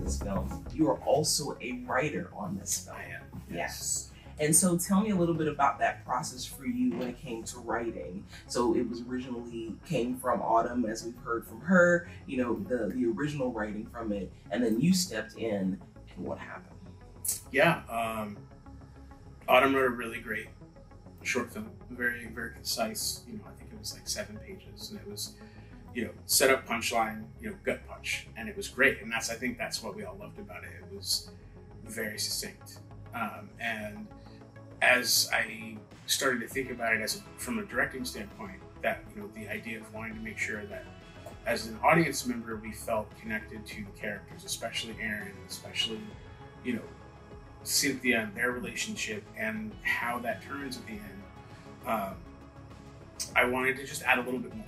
this film, you are also a writer on this film. I am. Yes. And so tell me a little bit about that process for you when it came to writing. So it was originally came from Autumn, as we've heard from her, you know, the original writing from it, and then you stepped in, and what happened? Yeah, Autumn wrote a really great short film, very, very concise. You know, I think it was like 7 pages, and it was, you know, set up, punchline, you know, gut punch, and it was great. And I think that's what we all loved about it. It was very succinct, and as I started to think about it from a directing standpoint, that, you know, the idea of wanting to make sure that as an audience member we felt connected to the characters, especially Aaron, especially, you know, Cynthia and their relationship and how that turns at the end. I wanted to just add a little bit more,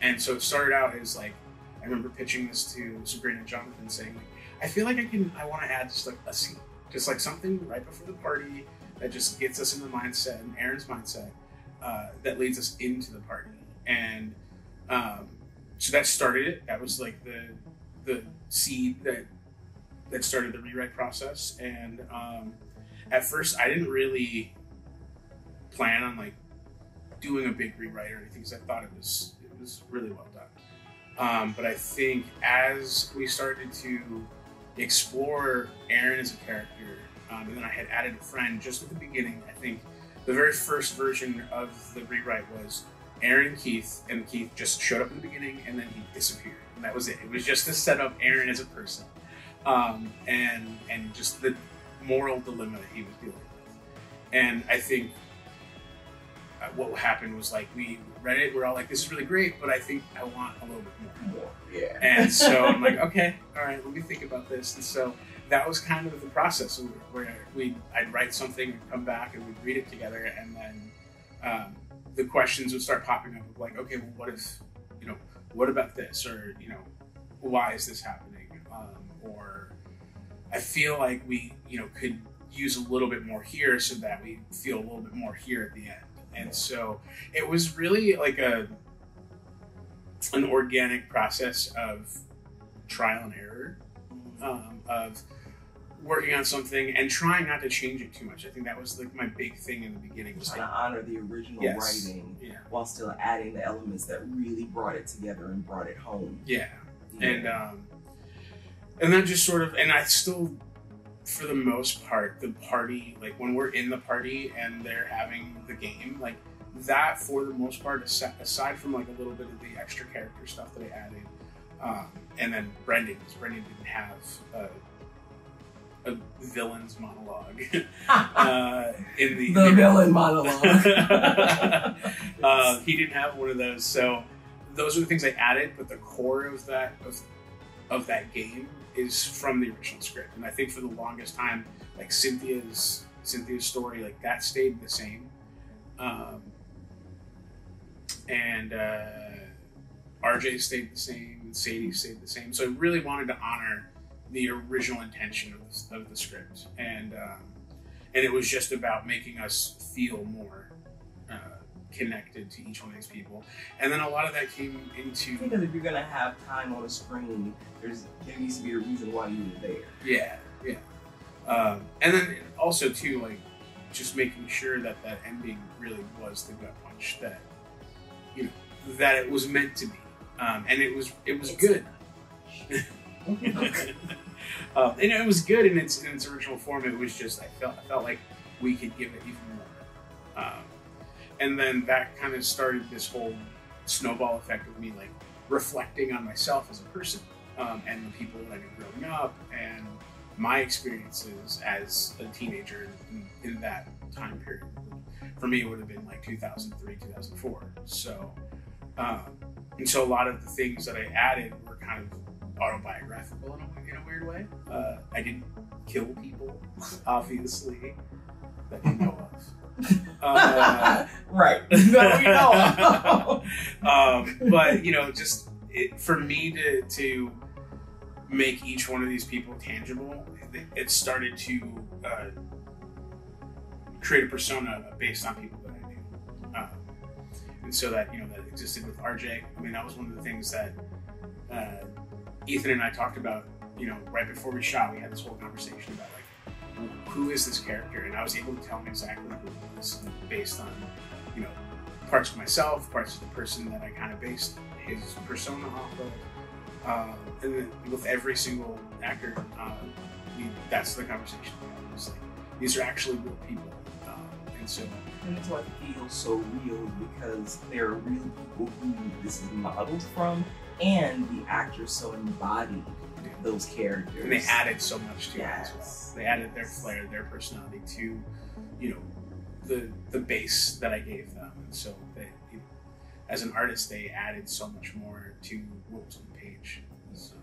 and so it started out as like, I remember pitching this to Sabrina and Jonathan, saying like, I feel like I want to add just like a scene, just like something right before the party that just gets us in the mindset, in Aaron's mindset, that leads us into the party. And so that started it. That was like the seed that started the rewrite process. And at first, I didn't really plan on like doing a big rewrite or anything, because I thought it was really well done. But I think as we started to explore Aaron as a character, and then I had added a friend just at the beginning. I think the very first version of the rewrite was Aaron and Keith just showed up in the beginning, and then he disappeared, and that was it. It was just to set up Aaron as a person, and just the moral dilemma that he was dealing with. And I think what happened was, like, we read it, we're all like, this is really great, but I think I want a little bit more. Yeah. And so I'm like, okay, all right, let me think about this. And so that was kind of the process where I'd write something, and come back, and we'd read it together, and then the questions would start popping up of like, okay, well, what if, you know, what about this, or, you know, why is this happening, or I feel like we, you know, could use a little bit more here, so that we feel a little bit more here at the end. And so it was really like an organic process of trial and error, of working on something and trying not to change it too much. I think that was like my big thing in the beginning. Just to honor the original writing, while still adding the elements that really brought it together and brought it home. Yeah. And then just sort of, and I still, for the most part, the party, like when we're in the party and they're having the game, like that for the most part, aside from like a little bit of the extra character stuff that I added, and then Brendan, because Brendan didn't have a villain's monologue in the villain monologue. He didn't have one of those, so those are the things I added. But the core of that game is from the original script, and I think for the longest time, like Cynthia's story, like that stayed the same, and RJ stayed the same, and Sadie stayed the same. So I really wanted to honor the original intention of the script, and it was just about making us feel more connected to each one of these people. And then a lot of that came into, because if you're gonna have time on a screen, there needs to be a reason why you were there. Yeah. And then also too, like, just making sure that ending really was the gut punch that, you know, that it was meant to be, and it was good. And it was good in its original form. It was just, I felt like we could give it even more. And then that kind of started this whole snowball effect of me like reflecting on myself as a person, and the people that I knew growing up, and my experiences as a teenager in that time period. For me, it would have been like 2003, 2004. So, and so a lot of the things that I added were kind of autobiographical in a weird way. I didn't kill people, obviously, that you know of. Right. That we know of. But, you know, just for me to make each one of these people tangible, it started to create a persona based on people that I knew. And so that, you know, that existed with RJ. I mean, that was one of the things that Ethan and I talked about you know, right before we shot, we had this whole conversation about like, who is this character? And I was able to tell him exactly who he was based on, you know, parts of myself, parts of the person that I kind of based his persona off of. And then with every single actor, that's the conversation we had. It was like, these are actually real people. And that's why it feels so real, because there are real people who this is modeled from, and the actors so embodied those characters. And they added so much to yes. it as well. They added their flair, their personality to, you know, the base that I gave them. And so they, you know, as an artist, they added so much more to what was on the page. So.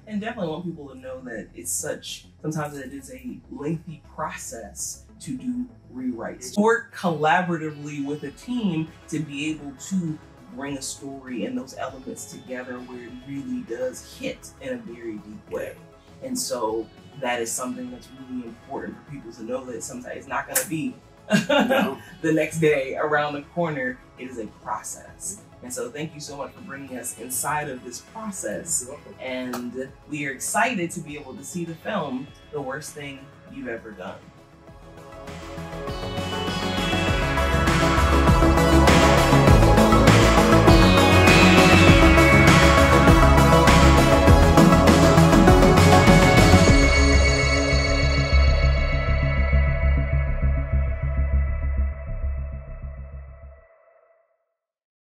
And definitely want people to know that it's sometimes it is a lengthy process to do rewrites. Work collaboratively with a team to be able to bring a story and those elements together where it really does hit in a very deep way. And so that is something that's really important for people to know, that sometimes it's not going to be the next day around the corner. It is a process. And so thank you so much for bringing us inside of this process. And we are excited to be able to see the film, The Worst Thing You've Ever Done.